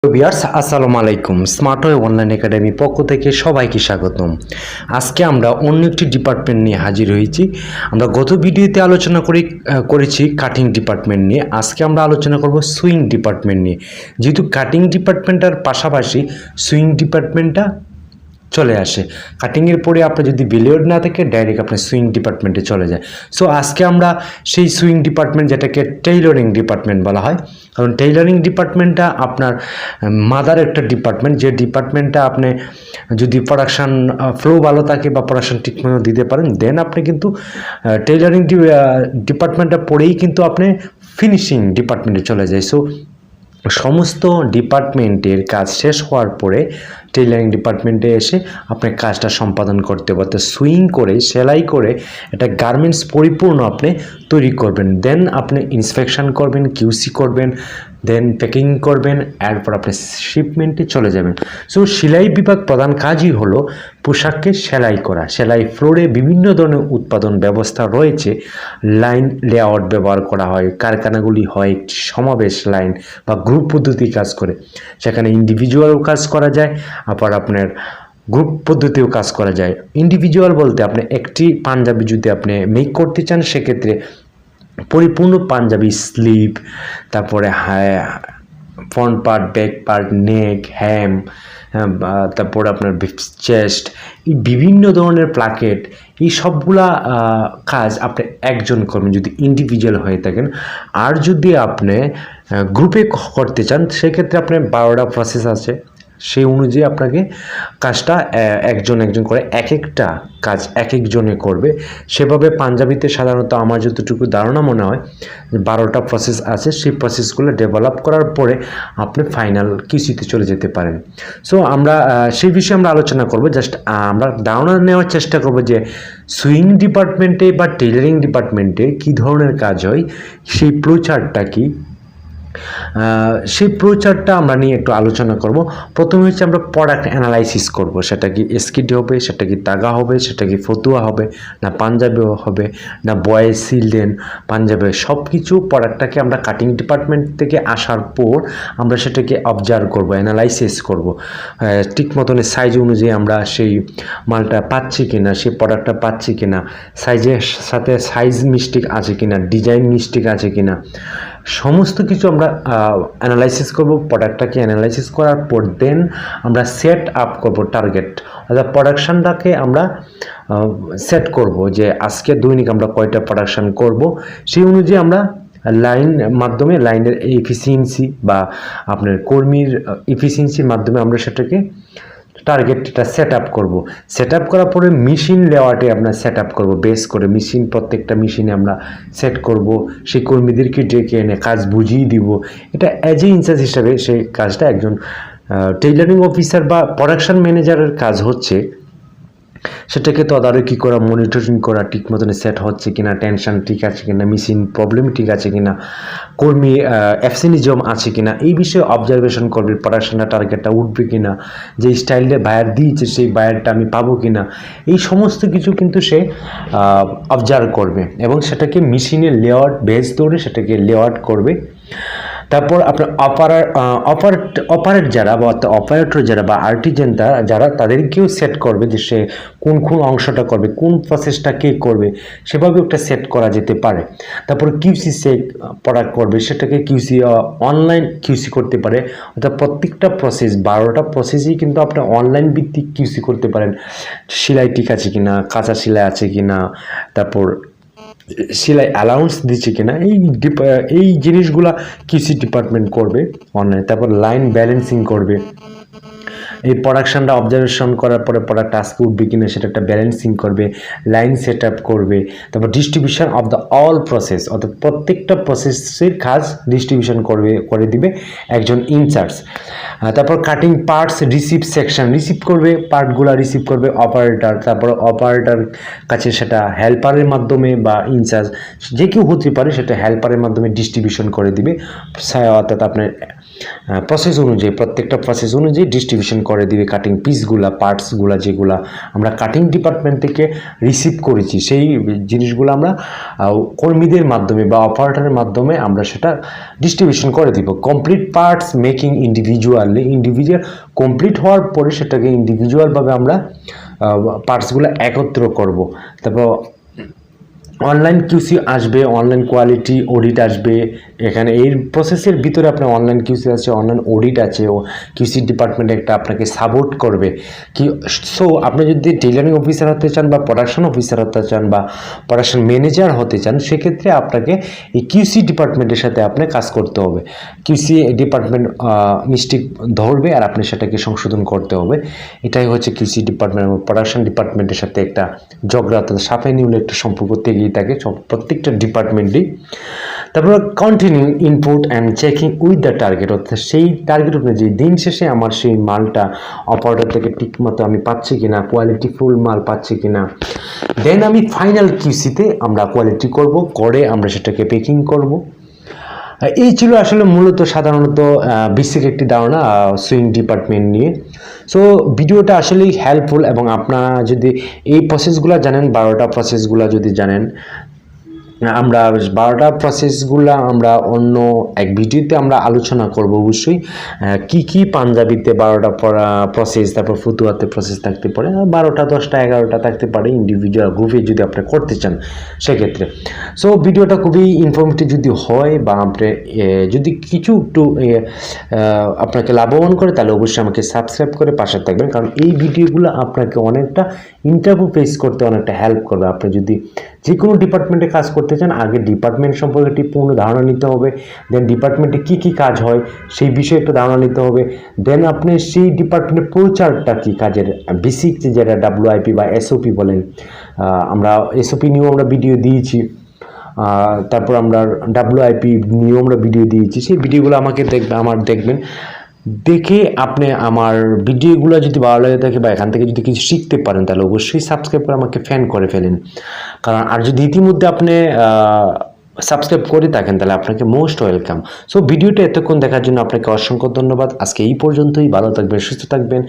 Viewers আসসালামু আলাইকুম। Smart way online academy পক্ষ থেকে সবাইকে স্বাগতম। আজকে আমরা অন্য একটি ডিপার্টমেন্ট নিয়ে হাজির হয়েছি। আমরা গত ভিডিওতে আলোচনা করেছি কাটিং ডিপার্টমেন্ট নিয়ে। আজকে আমরা আলোচনা করব সুইং ডিপার্টমেন্ট নিয়ে। যেহেতু কাটিং ডিপার্টমেন্টটার পাশাপাশি সুইং ডিপার্টমেন্টটা চলে আসে। কাটিংয়ের পরে আপনার যদি বিলিয়র্ড না থাকে ডাইরেক্ট আপনার সুইং ডিপার্টমেন্টে চলে যায়। সো আজকে আমরা সেই সুইং ডিপার্টমেন্ট, যেটাকে টেইলরিং ডিপার্টমেন্ট বলা হয়, কারণ টেইলরিং ডিপার্টমেন্টটা আপনার মাদার একটা ডিপার্টমেন্ট, যে ডিপার্টমেন্টটা আপনি যদি প্রোডাকশান ফ্লো ভালো থাকে বা প্রোডাকশান ঠিকমতো দিতে পারেন, দেন আপনি কিন্তু টেইলরিং ডিপার্টমেন্টটা পড়েই কিন্তু আপনি ফিনিশিং ডিপার্টমেন্টে চলে যায়। সো সমস্ত ডিপার্টমেন্টের কাজ শেষ হওয়ার পরে টেইলারিং ডিপার্টমেন্টে এসে আপনি কাজটা সম্পাদন করতে পারতে সুইং করে, সেলাই করে একটা গার্মেন্টস পরিপূর্ণ আপনি তৈরি করবেন। দেন আপনি ইন্সপেকশন করবেন, কিউসি করবেন, দেন প্যাকিং করবেন, এরপর আপনি শিপমেন্টে চলে যাবেন। সো সেলাই বিভাগ প্রধান কাজই হলো পোশাককে সেলাই করা। সেলাই ফ্লোরে বিভিন্ন ধরনের উৎপাদন ব্যবস্থা রয়েছে। লাইন লেআউট ব্যবহার করা হয়, কারখানাগুলি হয় একটি সমাবেশ লাইন বা গ্রুপ পদ্ধতি কাজ করে। সেখানে ইন্ডিভিজুয়ালও কাজ করা যায়, আবার আপনার গ্রুপ পদ্ধতিও কাজ করা যায়। ইন্ডিভিজুয়াল বলতে আপনি একটি পাঞ্জাবি যদি আপনি মেক করতে চান, সেক্ষেত্রে পরিপূর্ণ পাঞ্জাবি স্লিভ, তারপরে ফ্রন্ট পার্ট, ব্যাক পার্ট, নেক, হ্যাম, তারপরে আপনার চেস্ট, এই বিভিন্ন ধরনের প্লাকেট, এই সবগুলা কাজ আপনি একজন করবেন যদি ইন্ডিভিজুয়াল হয়ে থাকেন। আর যদি আপনি গ্রুপে করতে চান, সেক্ষেত্রে আপনার 12টা প্রসেস আছে। সেই অনুযায়ী আপনাকে কাজটা একজন করে এক একটা কাজ এক একজনে করবে। সেভাবে পাঞ্জাবিতে সাধারণত আমার যতটুকু ধারণা মনে হয় যে 12টা প্রসেস আছে। সেই প্রসেসগুলো ডেভেলপ করার পরে আপনি ফাইনাল কিউসিতে চলে যেতে পারেন। সো আমরা সেই বিষয়ে আমরা আলোচনা করব। জাস্ট আমরা ধারণা নেওয়ার চেষ্টা করব যে সুইং ডিপার্টমেন্টে বা টেইলরিং ডিপার্টমেন্টে কী ধরনের কাজ হয়, সেই ফ্লোচার্টটা কী, সেই প্রচারটা আমরা নিয়ে একটু আলোচনা করব। প্রথমে হচ্ছে আমরা প্রোডাক্ট অ্যানালাইসিস করব। সেটা কি এসকিডি হবে, সেটা কি তাগা হবে, সেটা কি ফতুয়া হবে, না পাঞ্জাবি হবে, না বয়েজ সিলডেন পাঞ্জাবি, সব কিছু প্রোডাক্টটাকে আমরা কাটিং ডিপার্টমেন্ট থেকে আসার পর আমরা সেটাকে অবজার্ভ করব, অ্যানালাইসিস করব। ঠিক মতন সাইজ অনুযায়ী আমরা সেই মালটা পাচ্ছি কিনা, সেই প্রোডাক্টটা পাচ্ছি কিনা, সাইজের সাথে সাইজ মিস্টেক আছে কিনা, ডিজাইন মিস্টেক আছে কিনা, সমস্ত কিছু আমরা অ্যানালাইসিস করব। প্রোডাক্টটাকে অ্যানালাইসিস করার পর দেন আমরা সেট আপ করব টার্গেট, অর্থাৎ প্রোডাকশানটাকে আমরা সেট করব যে আজকে দৈনিক আমরা কয়টা প্রোডাকশান করব। সেই অনুযায়ী আমরা মাধ্যমে লাইনের এফিসিয়েন্সি বা আপনার কর্মীর এফিসিয়েন্সির মাধ্যমে আমরা সেটাকে টার্গেটটা সেট আপ করবো। সেট আপ করার পরে মেশিন লেআউটে আমরা সেট আপ করবো, বেস করে মেশিন, প্রত্যেকটা মেশিনে আমরা সেট করব। সেই কর্মীদেরকে ডেকে এনে কাজ বুঝিয়ে দিব। এটা অ্যাজ এ ইনচার্জ হিসাবে সেই কাজটা একজন টেইলারিং অফিসার বা প্রোডাকশন ম্যানেজারের কাজ হচ্ছে সেটাকে তদারকি করা, মনিটরিং করা, ঠিক মতন সেট হচ্ছে কিনা, টেনশন ঠিক আছে কিনা, মেশিন প্রবলেম ঠিক আছে কিনা, কর্মী অ্যাবসেনিজম আছে কিনা, এই বিষয়ে অবজারভেশন করবে। প্রোডাকশনটা টার্গেটটা উঠবে কিনা, যে স্টাইলে বায়ার দিয়েছে সেই বায়ারটা আমি পাবো কিনা, এই সমস্ত কিছু কিন্তু সে অবজার্ভ করবে এবং সেটাকে মেশিনের লেআউট বেস ধরে সেটাকে লেআউট করবে। তারপর আপনার অপারেট যারা বা অপারেটর যারা বা আর্টিজেন যারা, তাদেরকেও সেট করবে যে সে কোন অংশটা করবে, কোন প্রসেসটা কে করবে, সেভাবে একটা সেট করা যেতে পারে। তারপর কিউসি চেক প্রোডাক্ট করবে, সেটাকে কিউসি অনলাইন কিউসি করতে পারে। অর্থাৎ প্রত্যেকটা প্রসেস 12টা প্রসেসই কিন্তু আপনি অনলাইন ভিত্তিক কিউসি করতে পারেন। সেলাই ঠিক আছে কিনা, কাঁচা সেলাই আছে কিনা, তারপর সেলাই অ্যালাউন্স দিচ্ছে কিনা, এই জিনিসগুলা কিউসি ডিপার্টমেন্ট করবে অনলাইন। তারপর লাইন ব্যালেন্সিং করবে। এই প্রোডাকশানটা অবজারভেশন করার পরে প্রোডাক্ট আজকে উঠবে কিনা সেটা একটা ব্যালেন্সিং করবে, লাইন সেট আপ করবে। তারপর distribution of the all process, অর্থাৎ প্রত্যেকটা প্রসেসের কাজ ডিস্ট্রিবিউশন করে দিবে একজন ইনচার্জ। তারপর cutting parts receive section, receive করবে পার্টগুলো, রিসিভ করবে অপারেটর। তারপর অপারেটর কাছে সেটা হেল্পারের মাধ্যমে বা ইনচার্জ যে কেউ হতে পারে, সেটা হেল্পারের মাধ্যমে ডিস্ট্রিবিউশন করে দিবে। অর্থাৎ আপনার প্রসেস অনুযায়ী, প্রত্যেকটা প্রসেস অনুযায়ী ডিস্ট্রিবিউশন করে দিবে কাটিং পিসগুলা, পার্টসগুলা, যেগুলা আমরা কাটিং ডিপার্টমেন্ট থেকে রিসিভ করেছি, সেই জিনিসগুলো আমরা কর্মীদের মাধ্যমে বা অপারেটরের মাধ্যমে আমরা সেটা ডিস্ট্রিবিউশন করে দিব। Complete parts making individual complete হওয়ার পরে সেটাকে ইন্ডিভিজুয়ালভাবে আমরা পার্টসগুলো একত্র করব। তারপর অনলাইন কিউসি আসবে, অনলাইন কোয়ালিটি অডিট আসবে। এখানে এই প্রসেসের ভিতরে আপনার অনলাইন কিউসি আছে, অনলাইন অডিট আছে, ও কিউসি ডিপার্টমেন্ট একটা আপনাকে সাপোর্ট করবে কি। সো আপনি যদি টেইলারিং অফিসার হতে চান বা প্রোডাকশন অফিসার হতে চান বা প্রোডাকশন ম্যানেজার হতে চান, সেক্ষেত্রে আপনাকে এই কিউসি ডিপার্টমেন্টের সাথে আপনি কাজ করতে হবে। কিউসি ডিপার্টমেন্ট মিস্টেক ধরবে আর আপনি সেটাকে সংশোধন করতে হবে। এটাই হচ্ছে কিউসি ডিপার্টমেন্ট এবং প্রোডাকশন ডিপার্টমেন্টের সাথে একটা ঝগড়া, অর্থাৎ সাপে নিউলে একটা সম্পর্ক থেকেই থাকে প্রত্যেকটা ডিপার্টমেন্টই। তারপর continue input and checking with the target, অর্থাৎ সেই টার্গেট অনুযায়ী দিন শেষে আমার সেই মালটা অপারেটর থেকে ঠিক মতো আমি পাচ্ছি কিনা, কোয়ালিটি ফুল মাল পাচ্ছি কিনা। দেন আমি ফাইনাল কিউসিতে আমরা কোয়ালিটি করব, করে আমরা সেটাকে প্যাকিং করব। এই ছিল আসলে মূলত সাধারণত বেসিক একটি ধারণা সুইং ডিপার্টমেন্ট নিয়ে। সো ভিডিওটা আসলেই হেল্পফুল, এবং আপনারা যদি এই প্রসেসগুলো জানেন, 12টা প্রসেসগুলো যদি জানেন, আমরা 12টা প্রসেসগুলো আমরা অন্য এক ভিডিওতে আমরা আলোচনা করব অবশ্যই। কি কি পাঞ্জাবিতে 12টা প্রসেস, তারপর ফুতুয়াতে প্রসেস থাকতে পারে, 12টা 10টা 11টা থাকতে পারে ইন্ডিভিজুয়াল গ্রুপে যদি আপনি করতে চান সেক্ষেত্রে। সো ভিডিওটা খুবই ইনফরমেটিভ যদি হয় বা আপনি যদি কিছু একটু আপনাকে লাভবান করে, তাহলে অবশ্যই আমাকে সাবস্ক্রাইব করে পাশে থাকবেন, কারণ এই ভিডিওগুলো আপনাকে অনেকটা ইন্টারভিউ ফেস করতে অনেকটা হেল্প করবে। আপনি যদি যে কোনো ডিপার্টমেন্টে কাজ করতে চান, আগে ডিপার্টমেন্ট সম্পর্কে একটি পূর্ণ ধারণা নিতে হবে। দেন ডিপার্টমেন্টে কী কী কাজ হয় সেই বিষয়ে একটা ধারণা নিতে হবে। দেন আপনি সেই ডিপার্টমেন্টের প্রচারটা কী কাজের বেসিক, যেটা WIP বা SOP বলেন, আমরা SOP নিয়েও আমরা ভিডিও দিয়েছি। তারপর আমরা WIP নিয়েও আমরা ভিডিও দিয়েছি। সেই ভিডিওগুলো আমাকে দেখবেন, দেখে আপনি আমার ভিডিওগুলো যদি ভালো লাগে থাকে বা এখান থেকে যদি কিছু শিখতে পারেন, তাহলে অবশ্যই সাবস্ক্রাইব করে আমাকে ফ্যান করে ফেলেন। কারণ আর যদি ইতিমধ্যে আপনি সাবস্ক্রাইব করে থাকেন, তাহলে আপনাকে মোস্ট ওয়েলকাম। সো ভিডিওটা এতক্ষণ দেখার জন্য আপনাকে অসংখ্য ধন্যবাদ। আজকে এই পর্যন্তই। ভালো থাকবেন, সুস্থ থাকবেন।